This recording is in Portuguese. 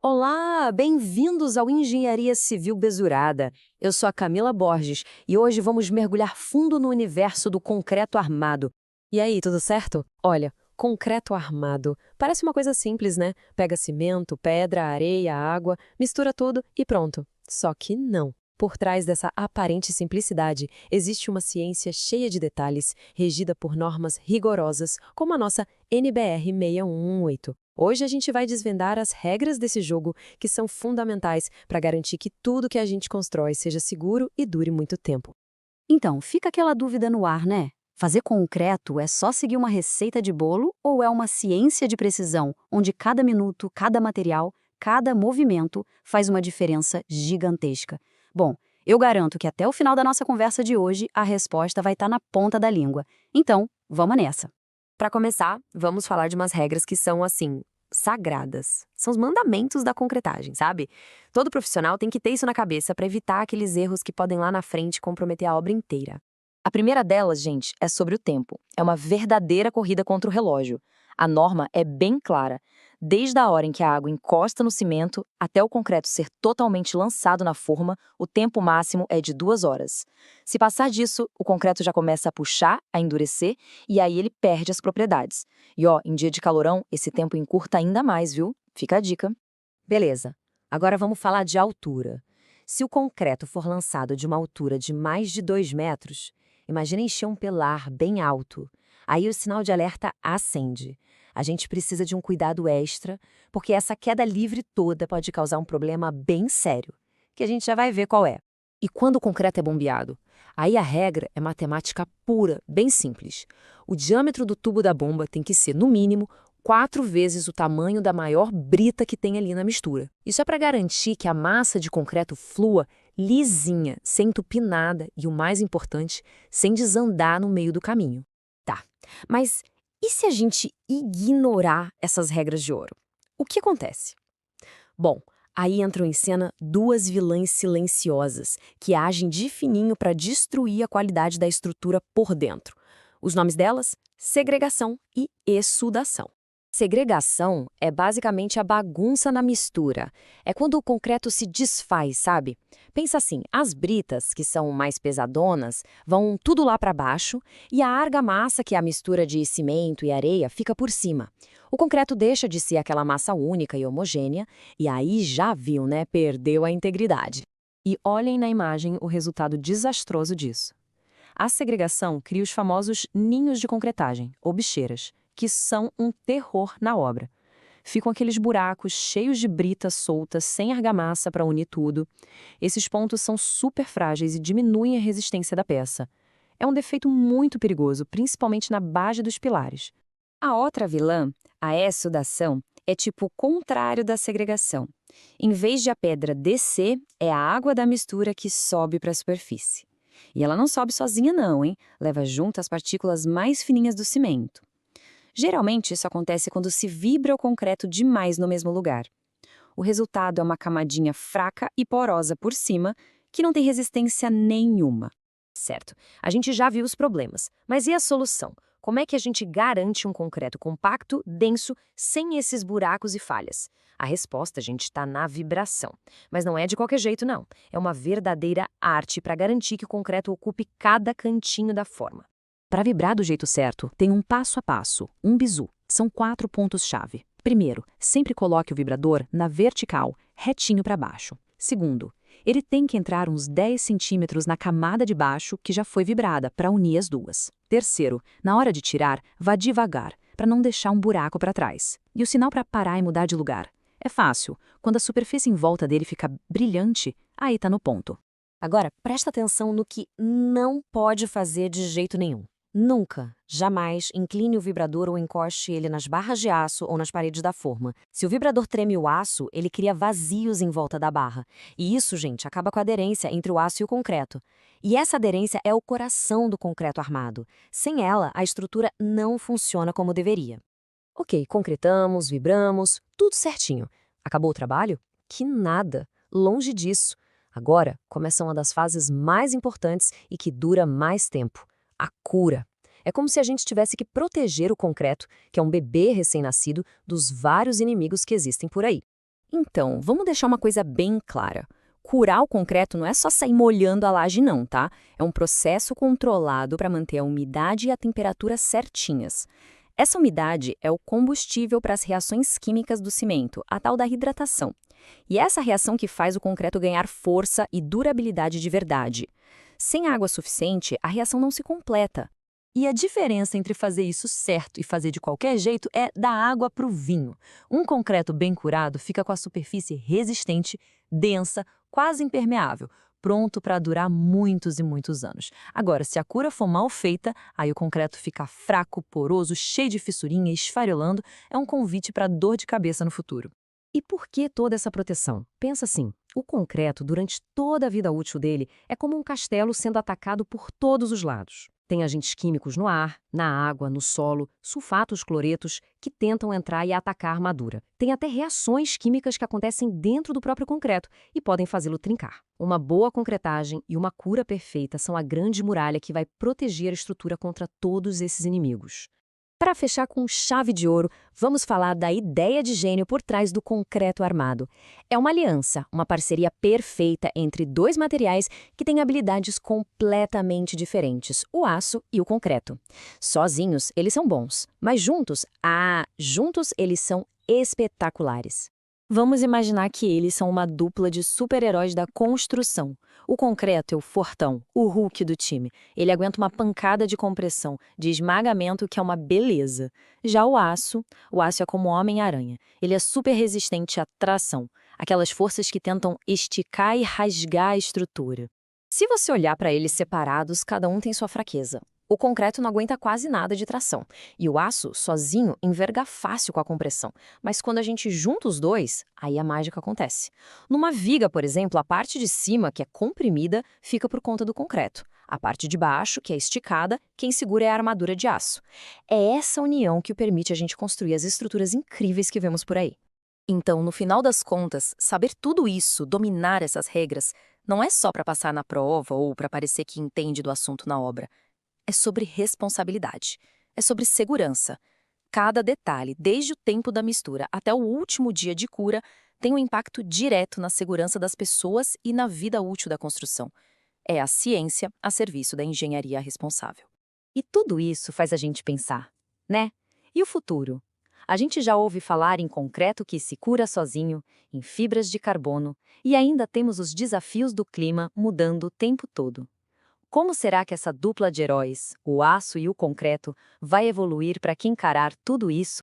Olá, bem-vindos ao Engenharia Civil Besurada. Eu sou a Camila Borges e hoje vamos mergulhar fundo no universo do concreto armado. E aí, tudo certo? Olha, concreto armado. Parece uma coisa simples, né? Pega cimento, pedra, areia, água, mistura tudo e pronto. Só que não. Por trás dessa aparente simplicidade, existe uma ciência cheia de detalhes, regida por normas rigorosas, como a nossa NBR 6118. Hoje a gente vai desvendar as regras desse jogo, que são fundamentais para garantir que tudo que a gente constrói seja seguro e dure muito tempo. Então, fica aquela dúvida no ar, né? Fazer concreto é só seguir uma receita de bolo ou é uma ciência de precisão, onde cada minuto, cada material, cada movimento faz uma diferença gigantesca? Bom, eu garanto que até o final da nossa conversa de hoje a resposta vai estar na ponta da língua. Então, vamos nessa. Para começar, vamos falar de umas regras que são, assim, sagradas. São os mandamentos da concretagem, sabe? Todo profissional tem que ter isso na cabeça para evitar aqueles erros que podem lá na frente comprometer a obra inteira. A primeira delas, gente, é sobre o tempo. É uma verdadeira corrida contra o relógio. A norma é bem clara. Desde a hora em que a água encosta no cimento até o concreto ser totalmente lançado na forma, o tempo máximo é de 2 horas. Se passar disso, o concreto já começa a puxar, a endurecer, e aí ele perde as propriedades. E ó, em dia de calorão, esse tempo encurta ainda mais, viu? Fica a dica. Beleza. Agora vamos falar de altura. Se o concreto for lançado de uma altura de mais de 2 metros, imagina encher um pilar bem alto. Aí o sinal de alerta acende. A gente precisa de um cuidado extra, porque essa queda livre toda pode causar um problema bem sério, que a gente já vai ver qual é. E quando o concreto é bombeado? Aí a regra é matemática pura, bem simples. O diâmetro do tubo da bomba tem que ser, no mínimo, 4 vezes o tamanho da maior brita que tem ali na mistura. Isso é para garantir que a massa de concreto flua lisinha, sem entupir nada e, o mais importante, sem desandar no meio do caminho. Tá, mas e se a gente ignorar essas regras de ouro? O que acontece? Bom, aí entram em cena duas vilãs silenciosas que agem de fininho para destruir a qualidade da estrutura por dentro. Os nomes delas? Segregação e exsudação. Segregação é basicamente a bagunça na mistura. É quando o concreto se desfaz, sabe? Pensa assim, as britas, que são mais pesadonas, vão tudo lá para baixo e a argamassa, que é a mistura de cimento e areia, fica por cima. O concreto deixa de ser aquela massa única e homogênea e aí já viu, né? Perdeu a integridade. E olhem na imagem o resultado desastroso disso. A segregação cria os famosos ninhos de concretagem, ou bicheiras, que são um terror na obra. Ficam aqueles buracos cheios de brita soltas, sem argamassa para unir tudo. Esses pontos são super frágeis e diminuem a resistência da peça. É um defeito muito perigoso, principalmente na base dos pilares. A outra vilã, a exsudação, é tipo o contrário da segregação. Em vez de a pedra descer, é a água da mistura que sobe para a superfície. E ela não sobe sozinha não, hein? Leva junto as partículas mais fininhas do cimento. Geralmente, isso acontece quando se vibra o concreto demais no mesmo lugar. O resultado é uma camadinha fraca e porosa por cima, que não tem resistência nenhuma. Certo, a gente já viu os problemas, mas e a solução? Como é que a gente garante um concreto compacto, denso, sem esses buracos e falhas? A resposta, gente, está na vibração. Mas não é de qualquer jeito, não. É uma verdadeira arte para garantir que o concreto ocupe cada cantinho da forma. Para vibrar do jeito certo, tem um passo a passo, um bizu. São 4 pontos-chave. Primeiro, sempre coloque o vibrador na vertical, retinho para baixo. Segundo, ele tem que entrar uns 10 centímetros na camada de baixo que já foi vibrada, para unir as duas. Terceiro, na hora de tirar, vá devagar, para não deixar um buraco para trás. E o sinal para parar e mudar de lugar? É fácil. Quando a superfície em volta dele fica brilhante, aí está no ponto. Agora, presta atenção no que não pode fazer de jeito nenhum. Nunca, jamais, incline o vibrador ou encoste ele nas barras de aço ou nas paredes da forma. Se o vibrador treme o aço, ele cria vazios em volta da barra. E isso, gente, acaba com a aderência entre o aço e o concreto. E essa aderência é o coração do concreto armado. Sem ela, a estrutura não funciona como deveria. Ok, concretamos, vibramos, tudo certinho. Acabou o trabalho? Que nada, longe disso. Agora começa uma das fases mais importantes e que dura mais tempo. A cura. É como se a gente tivesse que proteger o concreto, que é um bebê recém-nascido, dos vários inimigos que existem por aí. Então, vamos deixar uma coisa bem clara. Curar o concreto não é só sair molhando a laje não, tá? É um processo controlado para manter a umidade e a temperatura certinhas. Essa umidade é o combustível para as reações químicas do cimento, a tal da hidratação. E é essa reação que faz o concreto ganhar força e durabilidade de verdade. Sem água suficiente, a reação não se completa. E a diferença entre fazer isso certo e fazer de qualquer jeito é da água para o vinho. Um concreto bem curado fica com a superfície resistente, densa, quase impermeável, pronto para durar muitos e muitos anos. Agora, se a cura for mal feita, aí o concreto fica fraco, poroso, cheio de fissurinha, esfarelando, é um convite para dor de cabeça no futuro. E por que toda essa proteção? Pensa assim, o concreto, durante toda a vida útil dele, é como um castelo sendo atacado por todos os lados. Tem agentes químicos no ar, na água, no solo, sulfatos, cloretos, que tentam entrar e atacar a armadura. Tem até reações químicas que acontecem dentro do próprio concreto e podem fazê-lo trincar. Uma boa concretagem e uma cura perfeita são a grande muralha que vai proteger a estrutura contra todos esses inimigos. Para fechar com chave de ouro, vamos falar da ideia de gênio por trás do concreto armado. É uma aliança, uma parceria perfeita entre dois materiais que têm habilidades completamente diferentes, o aço e o concreto. Sozinhos, eles são bons, mas juntos eles são espetaculares. Vamos imaginar que eles são uma dupla de super-heróis da construção. O concreto é o fortão, o Hulk do time. Ele aguenta uma pancada de compressão, de esmagamento que é uma beleza. Já o aço é como o Homem-Aranha. Ele é super resistente à tração, aquelas forças que tentam esticar e rasgar a estrutura. Se você olhar para eles separados, cada um tem sua fraqueza. O concreto não aguenta quase nada de tração, e o aço, sozinho, enverga fácil com a compressão. Mas quando a gente junta os dois, aí a mágica acontece. Numa viga, por exemplo, a parte de cima, que é comprimida, fica por conta do concreto. A parte de baixo, que é esticada, quem segura é a armadura de aço. É essa união que permite a gente construir as estruturas incríveis que vemos por aí. Então, no final das contas, saber tudo isso, dominar essas regras, não é só para passar na prova ou para parecer que entende do assunto na obra. É sobre responsabilidade, é sobre segurança. Cada detalhe, desde o tempo da mistura até o último dia de cura, tem um impacto direto na segurança das pessoas e na vida útil da construção. É a ciência a serviço da engenharia responsável. E tudo isso faz a gente pensar, né? E o futuro? A gente já ouve falar em concreto que se cura sozinho, em fibras de carbono, e ainda temos os desafios do clima mudando o tempo todo. Como será que essa dupla de heróis, o aço e o concreto, vai evoluir para que encarar tudo isso